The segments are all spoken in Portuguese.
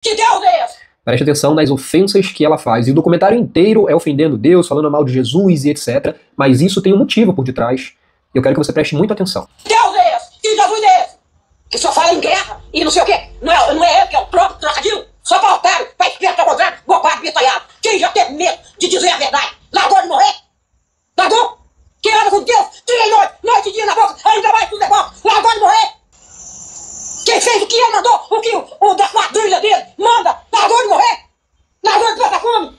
Que Deus é esse? Preste atenção nas ofensas que ela faz. E o documentário inteiro é ofendendo Deus, falando mal de Jesus e etc. Mas isso tem um motivo por detrás. E eu quero que você preste muita atenção. Que Deus é esse? Que Jesus é esse? Que só fala em guerra e não sei o quê. Não é ele que é o próprio trocadilho. Só pra otário, pra esperto ao contrário, bobado, bitalhado. Quem já teve medo de dizer a verdade? Largou de morrer? Largou? Quem anda com Deus, dia e noite e dia na boca, ainda mais tudo é bom. Largou de morrer? Quem fez o que ele mandou, o que o da quadrilha dele manda, largou de morrer? Largou de passar fome?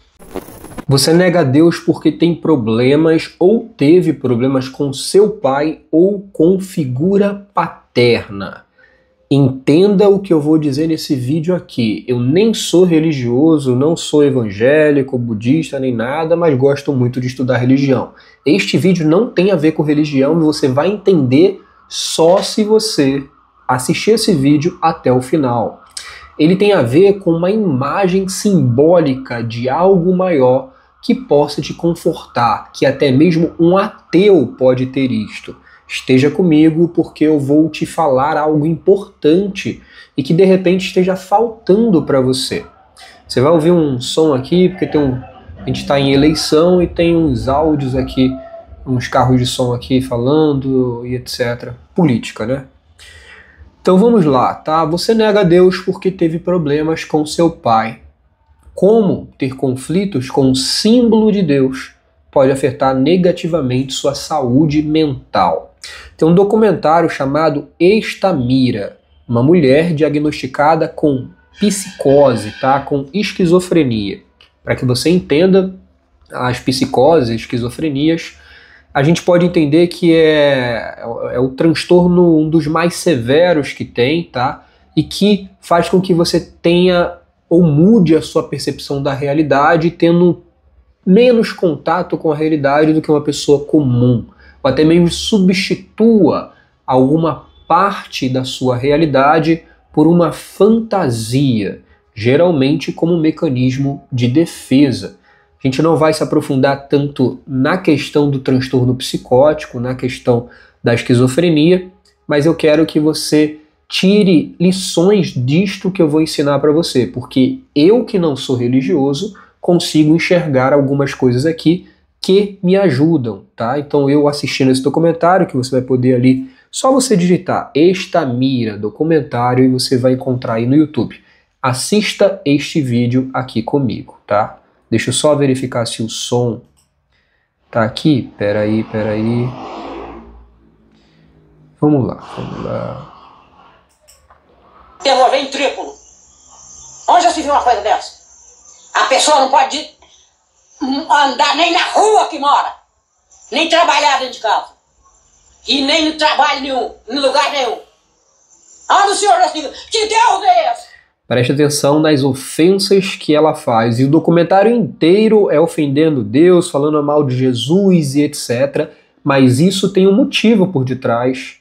Você nega a Deus porque tem problemas ou teve problemas com seu pai ou com figura paterna. Entenda o que eu vou dizer nesse vídeo aqui. Eu nem sou religioso, não sou evangélico, budista, nem nada, mas gosto muito de estudar religião. Este vídeo não tem a ver com religião e você vai entender só se você assistir esse vídeo até o final. Ele tem a ver com uma imagem simbólica de algo maior que possa te confortar, que até mesmo um ateu pode ter isto. Esteja comigo porque eu vou te falar algo importante e que de repente esteja faltando para você. Você vai ouvir um som aqui, porque a gente está em eleição e tem uns áudios aqui, uns carros de som aqui falando e etc. Política, né? Então vamos lá, tá? Você nega a Deus porque teve problemas com seu pai. Como ter conflitos com o símbolo de Deus pode afetar negativamente sua saúde mental. Tem um documentário chamado Estamira, uma mulher diagnosticada com psicose, tá? Com esquizofrenia. Para que você entenda as psicoses, esquizofrenias, a gente pode entender que é o transtorno um dos mais severos que tem, tá? E que faz com que você tenha ou mude a sua percepção da realidade, tendo menos contato com a realidade do que uma pessoa comum, ou até mesmo substitua alguma parte da sua realidade por uma fantasia, geralmente como um mecanismo de defesa. A gente não vai se aprofundar tanto na questão do transtorno psicótico, na questão da esquizofrenia, mas eu quero que você tire lições disto que eu vou ensinar para você, porque eu, que não sou religioso, consigo enxergar algumas coisas aqui que me ajudam, tá? Então eu assistindo esse documentário, que você vai poder ali, só você digitar Estamira documentário e você vai encontrar aí no YouTube. Assista este vídeo aqui comigo, tá? Deixa eu só verificar se o som tá aqui. Peraí. Vamos lá. Terror ventrículo. Onde já se viu uma coisa dessa? A pessoa não pode andar nem na rua que mora, nem trabalhar dentro de casa, e nem no trabalho nenhum, em lugar nenhum. Onde o senhor já se viu? Que Deus é esse? Preste atenção nas ofensas que ela faz. E o documentário inteiro é ofendendo Deus, falando mal de Jesus e etc. Mas isso tem um motivo por detrás.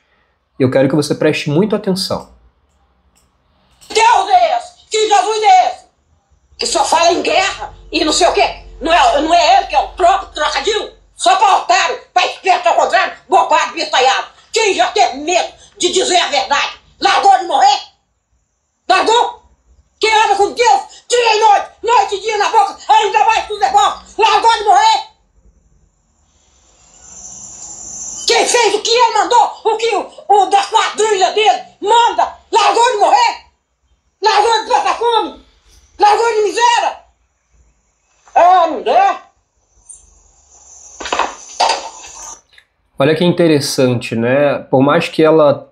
E eu quero que você preste muito atenção. Que Deus é esse? Que Jesus é esse? Que só fala em guerra e não sei o quê. Não é ele que é o próprio trocadilho? Só pra otário, pra esperto ao contrário, bobado, bitalhado. Quem já teve medo de dizer a verdade? Largou de morrer? Largou? Quem anda com Deus, dia e noite e dia na boca, ainda mais tudo é bom. Largou de morrer? Quem fez o que ele mandou, o que o da quadrilha dele manda, largou de morrer? Largou de passar fome? Largou de miséria? Ah, não dá? Olha que interessante, né? Por mais que ela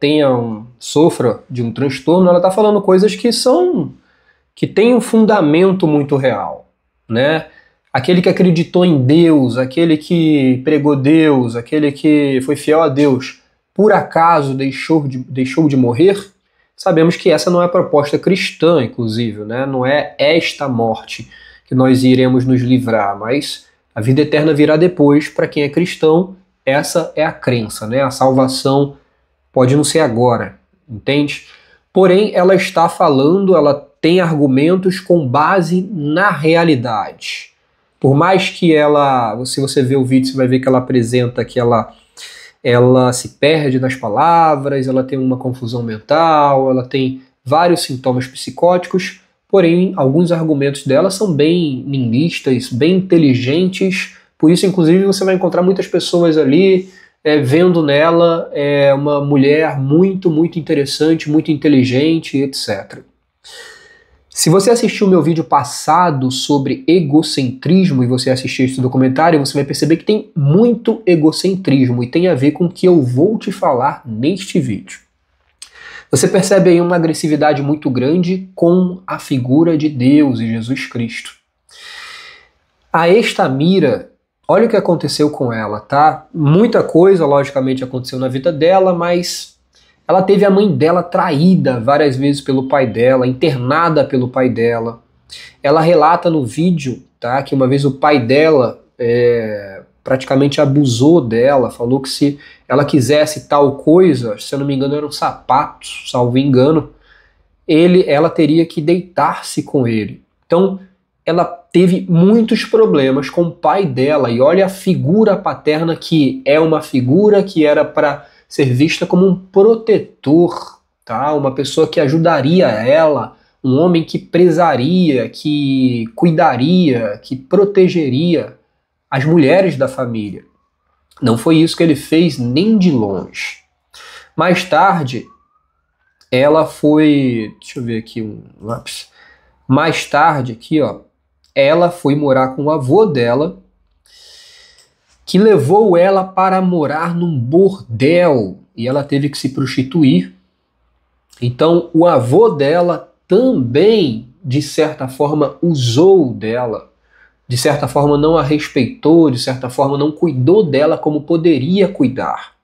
sofra de um transtorno, ela está falando coisas que têm um fundamento muito real, né? Aquele que acreditou em Deus, aquele que pregou Deus, aquele que foi fiel a Deus, por acaso deixou de morrer? Sabemos que essa não é a proposta cristã, inclusive, né? Não é esta morte que nós iremos nos livrar, mas a vida eterna virá depois. Para quem é cristão, essa é a crença, né? A salvação pode não ser agora, entende? Porém, ela está falando, ela tem argumentos com base na realidade. Por mais que se você ver o vídeo, você vai ver que ela apresenta que ela se perde nas palavras, ela tem uma confusão mental, ela tem vários sintomas psicóticos, porém alguns argumentos dela são bem nihilistas, bem inteligentes, por isso inclusive você vai encontrar muitas pessoas ali vendo nela uma mulher muito, muito interessante, muito inteligente, etc. Se você assistiu o meu vídeo passado sobre egocentrismo e você assistiu esse documentário, você vai perceber que tem muito egocentrismo e tem a ver com o que eu vou te falar neste vídeo. Você percebe aí uma agressividade muito grande com a figura de Deus e Jesus Cristo. A Estamira, olha o que aconteceu com ela, tá? Muita coisa, logicamente, aconteceu na vida dela, mas ela teve a mãe dela traída várias vezes pelo pai dela, internada pelo pai dela. Ela relata no vídeo, tá, que uma vez o pai dela praticamente abusou dela, falou que se ela quisesse tal coisa, se eu não me engano eram sapatos, salvo engano, ela teria que deitar-se com ele. Então ela teve muitos problemas com o pai dela, e olha a figura paterna, que é uma figura que era para ser vista como um protetor, tá? Uma pessoa que ajudaria ela, um homem que prezaria, que cuidaria, que protegeria as mulheres da família. Não foi isso que ele fez nem de longe. Mais tarde, ela foi... Deixa eu ver aqui um lápis. Mais tarde, aqui, ó, ela foi morar com o avô dela, que levou ela para morar num bordel, e ela teve que se prostituir. Então o avô dela também, de certa forma, usou dela, de certa forma não a respeitou, de certa forma não cuidou dela como poderia cuidar.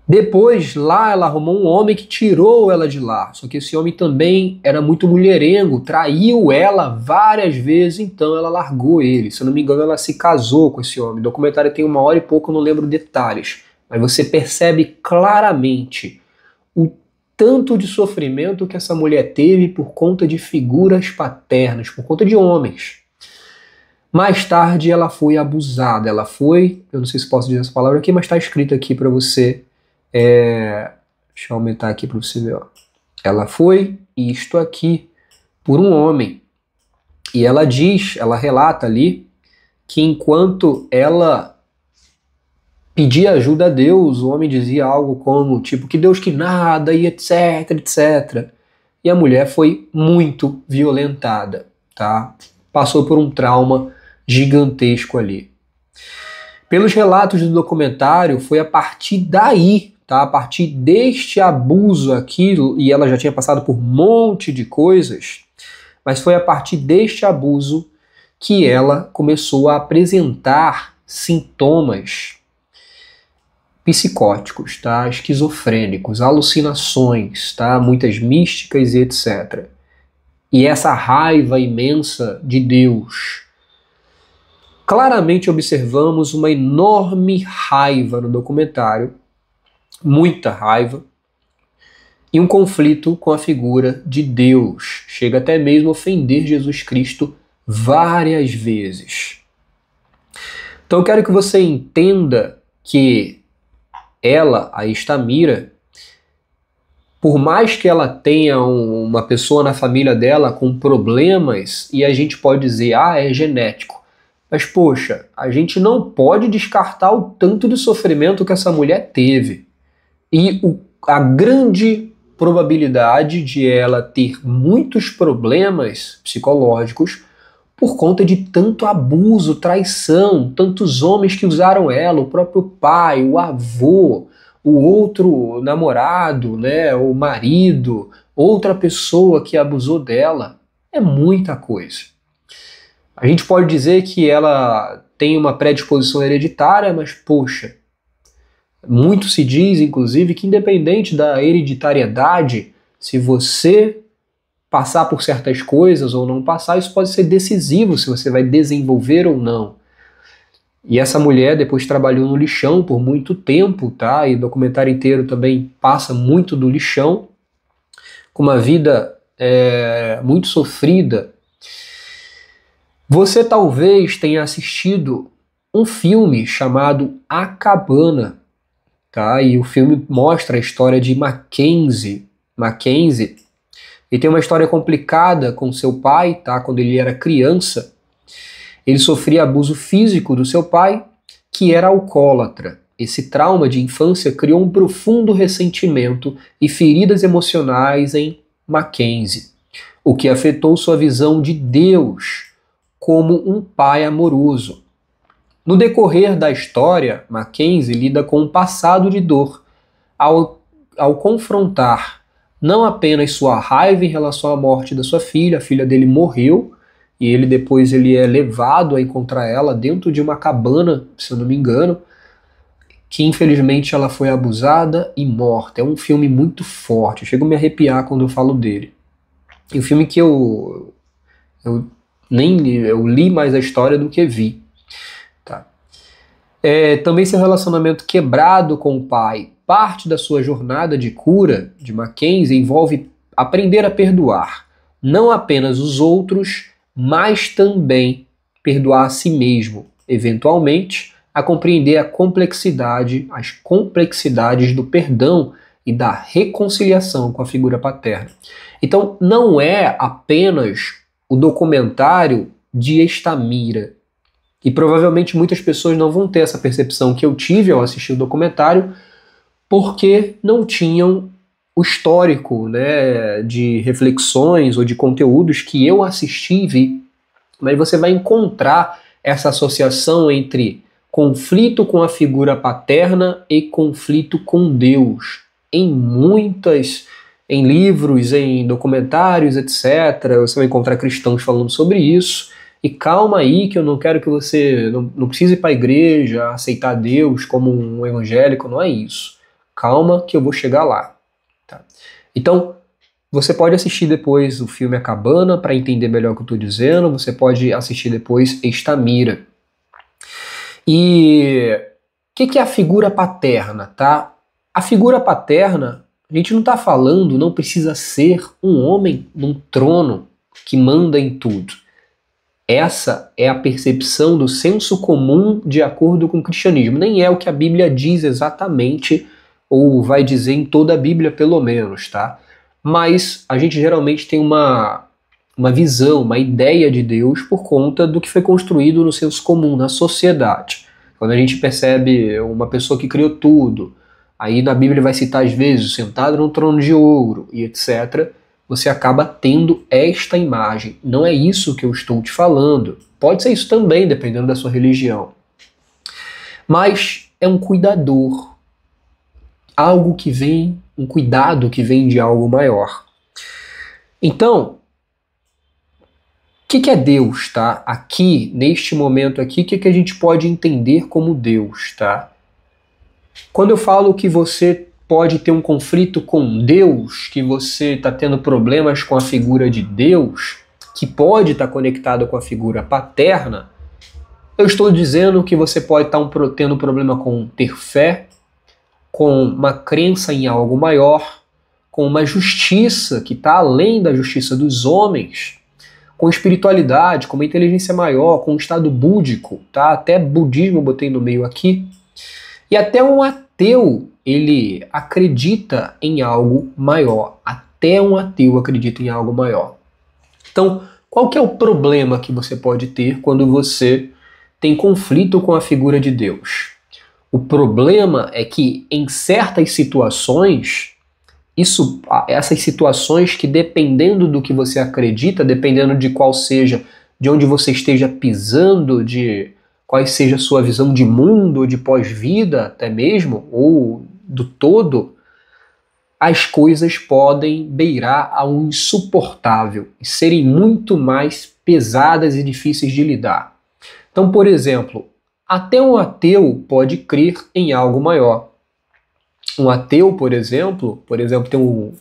Depois, lá ela arrumou um homem que tirou ela de lá, só que esse homem também era muito mulherengo, traiu ela várias vezes, então ela largou ele. Se eu não me engano, ela se casou com esse homem. O documentário tem 1h e pouco, eu não lembro detalhes, mas você percebe claramente o tanto de sofrimento que essa mulher teve por conta de figuras paternas, por conta de homens. Mais tarde ela foi abusada, eu não sei se posso dizer essa palavra aqui, mas está escrito aqui para você. Deixa eu aumentar aqui para você ver. Ó. Ela foi isto aqui por um homem. E ela relata ali que enquanto ela pedia ajuda a Deus, o homem dizia algo como, tipo, que Deus que nada, e etc, etc. E a mulher foi muito violentada, tá? Passou por um trauma gigantesco ali. Pelos relatos do documentário, foi a partir daí, tá? A partir deste abuso aqui, e ela já tinha passado por um monte de coisas, mas foi a partir deste abuso que ela começou a apresentar sintomas psicóticos, tá? Esquizofrênicos, alucinações, tá? Muitas místicas e etc. E essa raiva imensa de Deus. Claramente observamos uma enorme raiva no documentário, muita raiva, e um conflito com a figura de Deus. Chega até mesmo a ofender Jesus Cristo várias vezes. Então eu quero que você entenda que ela, a Estamira, por mais que ela tenha uma pessoa na família dela com problemas, e a gente pode dizer, é genético, mas poxa, a gente não pode descartar o tanto de sofrimento que essa mulher teve. E a grande probabilidade de ela ter muitos problemas psicológicos por conta de tanto abuso, traição, tantos homens que usaram ela, o próprio pai, o avô, o outro namorado, né, o marido, outra pessoa que abusou dela. É muita coisa. A gente pode dizer que ela tem uma predisposição hereditária, mas poxa, muito se diz, inclusive, que independente da hereditariedade, se você passar por certas coisas ou não passar, isso pode ser decisivo se você vai desenvolver ou não. E essa mulher depois trabalhou no lixão por muito tempo, tá? E o documentário inteiro também passa muito do lixão, com uma vida muito sofrida. Você talvez tenha assistido um filme chamado A Cabana, tá? E o filme mostra a história de Mackenzie. Mackenzie Ele tem uma história complicada com seu pai, tá? Quando ele era criança, ele sofria abuso físico do seu pai, que era alcoólatra. Esse trauma de infância criou um profundo ressentimento e feridas emocionais em Mackenzie, o que afetou sua visão de Deus como um pai amoroso. No decorrer da história, Mackenzie lida com um passado de dor ao confrontar não apenas sua raiva em relação à morte da sua filha, a filha dele morreu, e ele depois ele é levado a encontrar ela dentro de uma cabana, se eu não me engano, que infelizmente ela foi abusada e morta. É um filme muito forte, eu chego a me arrepiar quando eu falo dele. E um filme que eu li mais a história do que vi. Tá. Também seu relacionamento quebrado com o pai. Parte da sua jornada de cura de Mackenzie envolve aprender a perdoar, não apenas os outros, mas também perdoar a si mesmo, eventualmente, a compreender as complexidades do perdão e da reconciliação com a figura paterna. Então, não é apenas o documentário de Estamira. E provavelmente muitas pessoas não vão ter essa percepção que eu tive ao assistir o documentário, porque não tinham o histórico, né, de reflexões ou de conteúdos que eu assisti e vi. Mas você vai encontrar essa associação entre conflito com a figura paterna e conflito com Deus em livros, em documentários, etc. Você vai encontrar cristãos falando sobre isso. E calma aí, que eu não quero que você não precise ir para a igreja, aceitar Deus como um evangélico, não é isso. Calma que eu vou chegar lá. Tá? Então, você pode assistir depois o filme A Cabana para entender melhor o que eu estou dizendo. Você pode assistir depois Estamira. E o que é a figura paterna, tá? A figura paterna, a gente não está falando, não precisa ser um homem num trono que manda em tudo. Essa é a percepção do senso comum de acordo com o cristianismo. Nem é o que a Bíblia diz exatamente, ou vai dizer em toda a Bíblia pelo menos, tá? Mas a gente geralmente tem uma visão, uma ideia de Deus por conta do que foi construído no senso comum, na sociedade. Quando a gente percebe uma pessoa que criou tudo, aí na Bíblia vai citar às vezes sentado num trono de ouro e etc., você acaba tendo esta imagem. Não é isso que eu estou te falando. Pode ser isso também, dependendo da sua religião. Mas é um cuidador. Algo que vem, um cuidado que vem de algo maior. Então, o que é Deus, tá? Aqui, neste momento aqui, o que a gente pode entender como Deus, tá? Quando eu falo que você pode ter um conflito com Deus, que você está tendo problemas com a figura de Deus, que pode estar conectado com a figura paterna, eu estou dizendo que você pode estar tendo problema com ter fé, com uma crença em algo maior, com uma justiça que está além da justiça dos homens, com espiritualidade, com uma inteligência maior, com um estado búdico, tá? Até budismo eu botei no meio aqui. E até um ateu, ele acredita em algo maior. Até um ateu acredita em algo maior. Então, qual que é o problema que você pode ter quando você tem conflito com a figura de Deus? O problema é que em certas situações, essas situações que dependendo do que você acredita, dependendo de qual seja, de onde você esteja pisando, de qual seja a sua visão de mundo, de pós-vida até mesmo, ou do todo, as coisas podem beirar a um insuportável e serem muito mais pesadas e difíceis de lidar. Então, por exemplo, até um ateu pode crer em algo maior. Um ateu, por exemplo tem um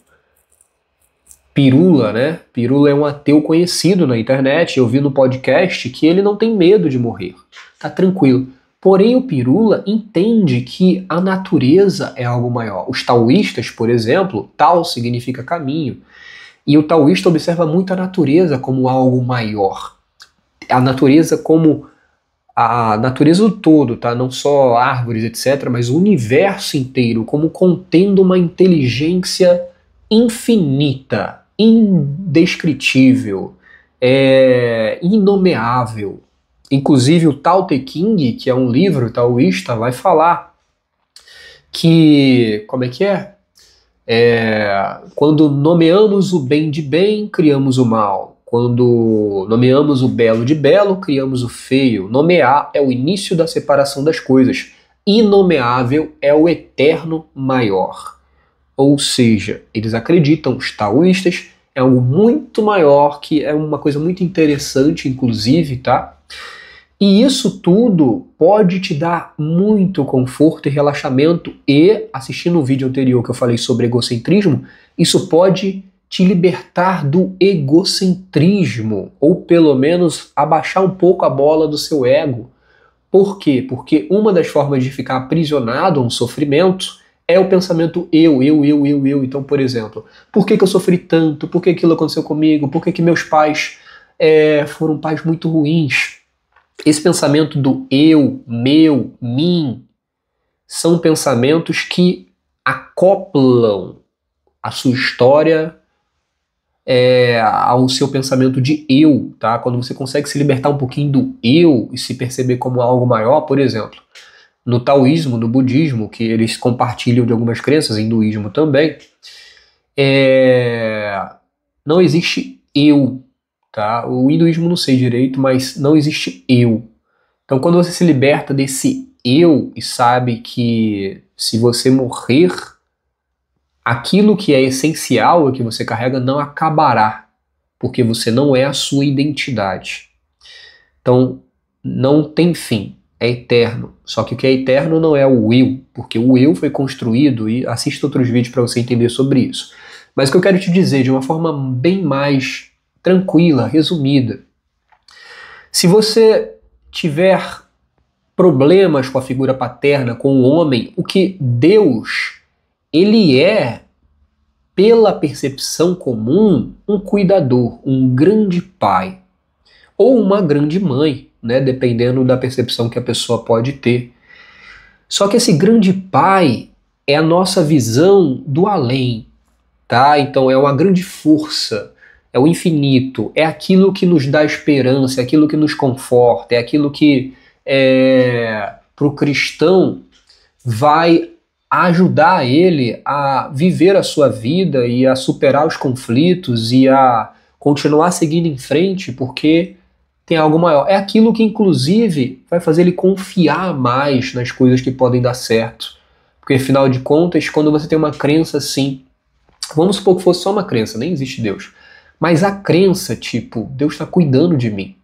Pirula, né? Pirula é um ateu conhecido na internet. Eu vi no podcast que ele não tem medo de morrer. Tá tranquilo. Porém, o Pirula entende que a natureza é algo maior. Os taoístas, por exemplo, Tao significa caminho. E o taoísta observa muito a natureza como algo maior. A natureza como a natureza do todo, tá? Não só árvores, etc., mas o universo inteiro como contendo uma inteligência infinita. indescritível, inomeável. Inclusive o Tao Te Ching, que é um livro taoísta, vai falar que, como é que é? Quando nomeamos o bem de bem, criamos o mal. Quando nomeamos o belo de belo, criamos o feio. Nomear é o início da separação das coisas. Inomeável é o eterno maior. Ou seja, eles acreditam, os taoístas, é algo muito maior, que é uma coisa muito interessante, inclusive, tá? E isso tudo pode te dar muito conforto e relaxamento, e, assistindo o vídeo anterior que eu falei sobre egocentrismo, isso pode te libertar do egocentrismo, ou pelo menos abaixar um pouco a bola do seu ego. Por quê? Porque uma das formas de ficar aprisionado a um sofrimento é o pensamento eu. Então, por exemplo, por que eu sofri tanto? Por que aquilo aconteceu comigo? Por que meus pais foram pais muito ruins? Esse pensamento do eu, meu, mim, são pensamentos que acoplam a sua história ao seu pensamento de eu, tá? Quando você consegue se libertar um pouquinho do eu e se perceber como algo maior, por exemplo, no taoísmo, no budismo, que eles compartilham de algumas crenças, hinduísmo também, não existe eu, tá? O hinduísmo não sei direito, mas não existe eu. Então quando você se liberta desse eu e sabe que se você morrer, aquilo que é essencial, o que você carrega, não acabará, porque você não é a sua identidade. Então não tem fim, é eterno. Só que o que é eterno não é o eu, porque o eu foi construído, e assista outros vídeos para você entender sobre isso. Mas o que eu quero te dizer de uma forma bem mais tranquila, resumida, se você tiver problemas com a figura paterna, com o homem, o que Deus, ele é, pela percepção comum, um cuidador, um grande pai, ou uma grande mãe, né, dependendo da percepção que a pessoa pode ter. Só que esse grande pai é a nossa visão do além, tá? Então é uma grande força, é o infinito, é aquilo que nos dá esperança, é aquilo que nos conforta, é aquilo que para o cristão vai ajudar ele a viver a sua vida e a superar os conflitos e a continuar seguindo em frente, porque tem algo maior. É aquilo que, inclusive, vai fazer ele confiar mais nas coisas que podem dar certo. Porque, afinal de contas, quando você tem uma crença assim, vamos supor que fosse só uma crença, nem existe Deus, mas a crença, tipo, Deus está cuidando de mim,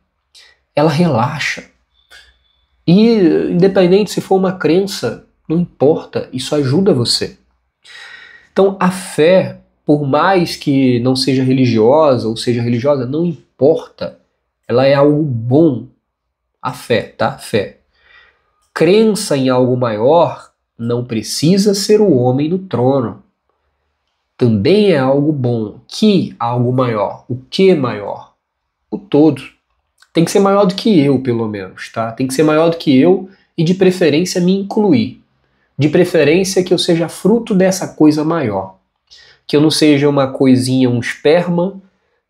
ela relaxa. E, independente se for uma crença, não importa, isso ajuda você. Então, a fé, por mais que não seja religiosa ou seja religiosa, não importa. Ela é algo bom. A fé, tá? Fé. Crença em algo maior não precisa ser o homem no trono. Também é algo bom. Que algo maior? O que maior? O todo. Tem que ser maior do que eu, pelo menos, tá? Tem que ser maior do que eu e, de preferência, me incluir. De preferência que eu seja fruto dessa coisa maior. Que eu não seja uma coisinha, um esperma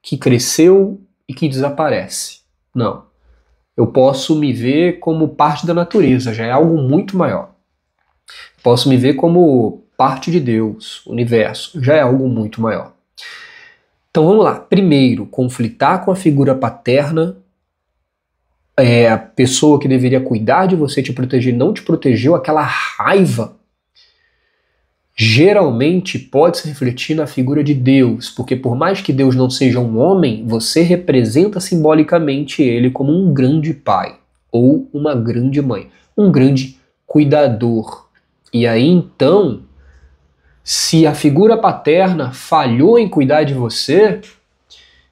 que cresceu e que desaparece. Não. Eu posso me ver como parte da natureza, já é algo muito maior. Posso me ver como parte de Deus, universo, já é algo muito maior. Então vamos lá. Primeiro, conflitar com a figura paterna. A pessoa que deveria cuidar de você, te proteger, não te protegeu, aquela raiva geralmente pode se refletir na figura de Deus, porque por mais que Deus não seja um homem, você representa simbolicamente ele como um grande pai ou uma grande mãe, um grande cuidador. E aí então, se a figura paterna falhou em cuidar de você,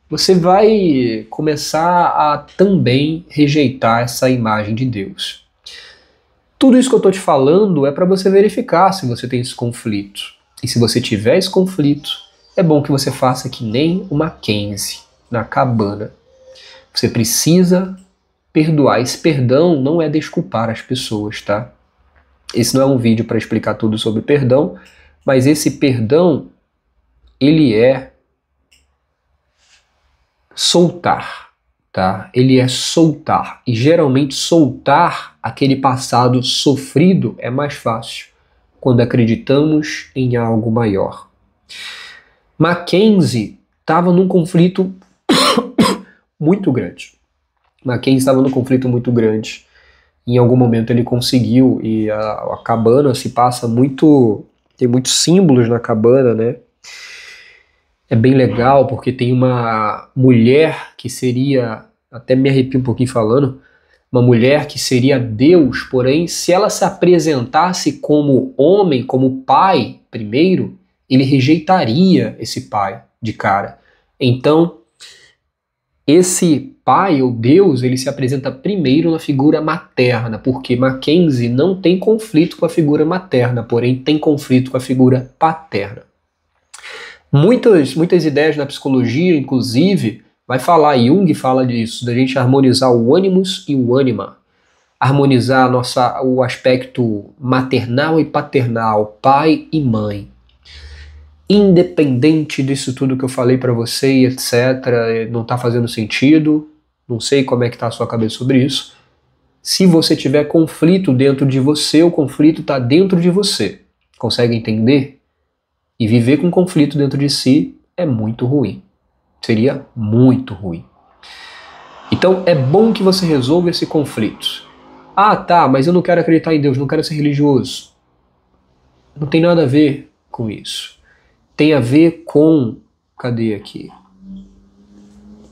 você vai começar a também rejeitar essa imagem de Deus. Tudo isso que eu estou te falando é para você verificar se você tem esse conflito. E se você tiver esse conflito, é bom que você faça que nem o Mackenzie na cabana. Você precisa perdoar. Esse perdão não é desculpar as pessoas, tá? Esse não é um vídeo para explicar tudo sobre perdão, mas esse perdão, ele é soltar, tá? Ele é soltar. E geralmente soltar aquele passado sofrido é mais fácil quando acreditamos em algo maior. Mackenzie estava num conflito muito grande. Mackenzie estava num conflito muito grande. Em algum momento ele conseguiu, e a cabana se passa muito... Tem muitos símbolos na cabana, né? É bem legal porque tem uma mulher que seria, até me arrepio um pouquinho falando, uma mulher que seria Deus, porém, se ela se apresentasse como homem, como pai primeiro, ele rejeitaria esse pai de cara. Então, esse pai ou Deus, ele se apresenta primeiro na figura materna, porque Mackenzie não tem conflito com a figura materna, porém tem conflito com a figura paterna. Muitas ideias na psicologia, inclusive, vai falar, Jung fala disso, da gente harmonizar o ânimos e o ânima, harmonizar o aspecto maternal e paternal, pai e mãe. Independente disso tudo que eu falei para você, etc., não está fazendo sentido, não sei como é que está a sua cabeça sobre isso. Se você tiver conflito dentro de você, o conflito está dentro de você. Consegue entender? E viver com conflito dentro de si é muito ruim. Seria muito ruim. Então é bom que você resolva esse conflito. Ah, tá, mas eu não quero acreditar em Deus, não quero ser religioso. Não tem nada a ver com isso. Tem a ver com, cadê aqui?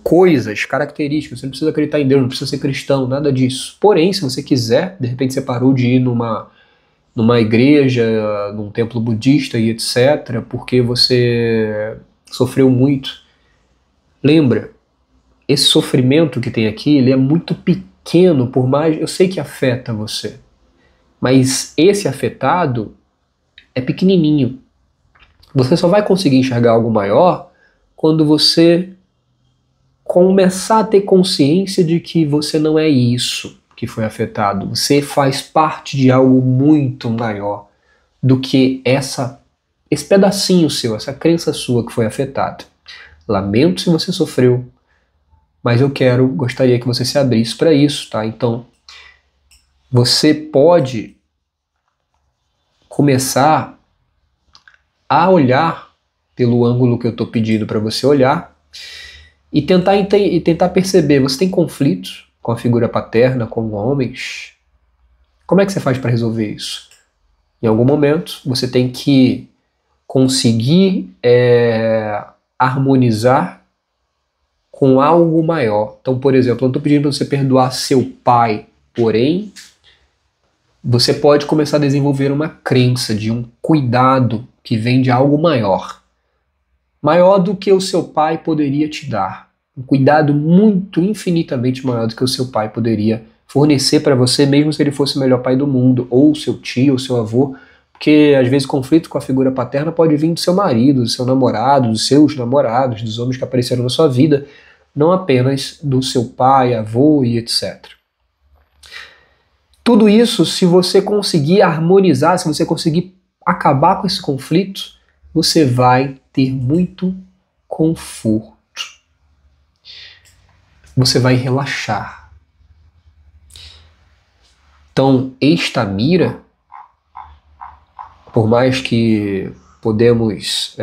Coisas, características. Você não precisa acreditar em Deus, não precisa ser cristão, nada disso. Porém, se você quiser, de repente você parou de ir numa igreja, num templo budista e etc., porque você sofreu muito. Lembra, esse sofrimento que tem aqui, ele é muito pequeno, por mais... Eu sei que afeta você, mas esse afetado é pequenininho. Você só vai conseguir enxergar algo maior quando você começar a ter consciência de que você não é isso que foi afetado. Você faz parte de algo muito maior do que esse pedacinho seu, essa crença sua que foi afetada. Lamento se você sofreu, mas gostaria que você se abrisse para isso, tá? Então, você pode começar a olhar pelo ângulo que eu estou pedindo para você olhar e tentar perceber, você tem conflitos com a figura paterna, com homens? Como é que você faz para resolver isso? Em algum momento, você tem que conseguir harmonizar com algo maior. Então, por exemplo, eu não estou pedindo para você perdoar seu pai, porém, você pode começar a desenvolver uma crença de um cuidado que vem de algo maior. Maior do que o seu pai poderia te dar. Um cuidado muito, infinitamente maior do que o seu pai poderia fornecer para você, mesmo se ele fosse o melhor pai do mundo, ou seu tio, ou seu avô, porque às vezes conflito com a figura paterna pode vir do seu marido, do seu namorado, dos seus namorados, dos homens que apareceram na sua vida, não apenas do seu pai, avô e etc. Tudo isso, se você conseguir harmonizar, se você conseguir acabar com esse conflito, você vai ter muito conforto. Você vai relaxar. Então, esta mira, por mais que podemos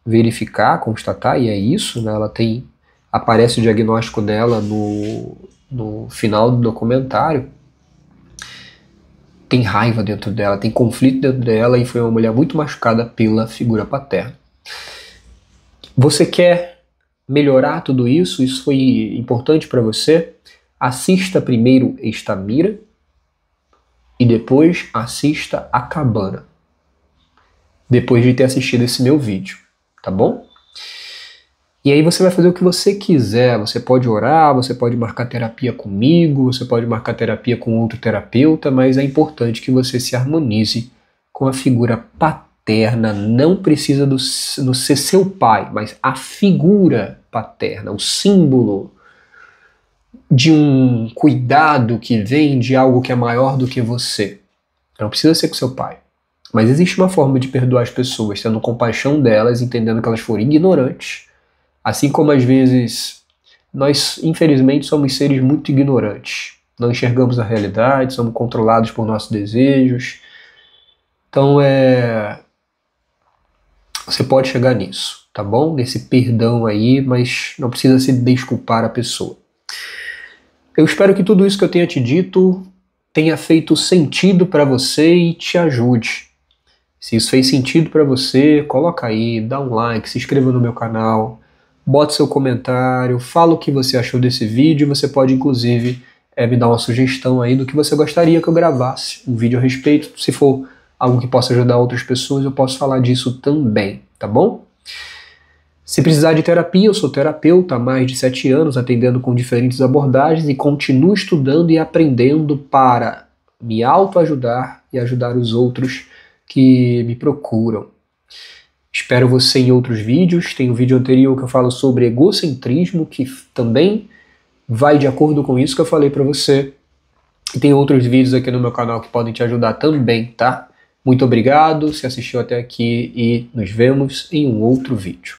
verificar, constatar, e é isso, né, aparece o diagnóstico dela no final do documentário. Tem raiva dentro dela, tem conflito dentro dela e foi uma mulher muito machucada pela figura paterna. Você quer melhorar tudo isso? Isso foi importante para você? Assista primeiro esta mira e depois assista a cabana. Depois de ter assistido esse meu vídeo, tá bom? E aí você vai fazer o que você quiser. Você pode orar, você pode marcar terapia comigo, você pode marcar terapia com outro terapeuta, mas é importante que você se harmonize com a figura paterna. Não precisa do ser seu pai, mas a figura paterna, o símbolo de um cuidado que vem de algo que é maior do que você. Não precisa ser com seu pai. Mas existe uma forma de perdoar as pessoas, tendo compaixão delas, entendendo que elas foram ignorantes. Assim como às vezes Nós, infelizmente, somos seres muito ignorantes. Não enxergamos a realidade, somos controlados por nossos desejos. Então, você pode chegar nisso, tá bom? Nesse perdão aí, mas não precisa se desculpar a pessoa. Eu espero que tudo isso que eu tenha te dito tenha feito sentido para você e te ajude. Se isso fez sentido para você, coloca aí, dá um like, se inscreva no meu canal, bota seu comentário, fala o que você achou desse vídeo. Você pode, inclusive, me dar uma sugestão aí do que você gostaria que eu gravasse um vídeo a respeito. Se for algo que possa ajudar outras pessoas, eu posso falar disso também, tá bom? Se precisar de terapia, eu sou terapeuta há mais de 7 anos, atendendo com diferentes abordagens e continuo estudando e aprendendo para me autoajudar e ajudar os outros que me procuram. Espero você em outros vídeos. Tem um vídeo anterior que eu falo sobre egocentrismo, que também vai de acordo com isso que eu falei para você. E tem outros vídeos aqui no meu canal que podem te ajudar também, tá? Muito obrigado se assistiu até aqui e nos vemos em um outro vídeo.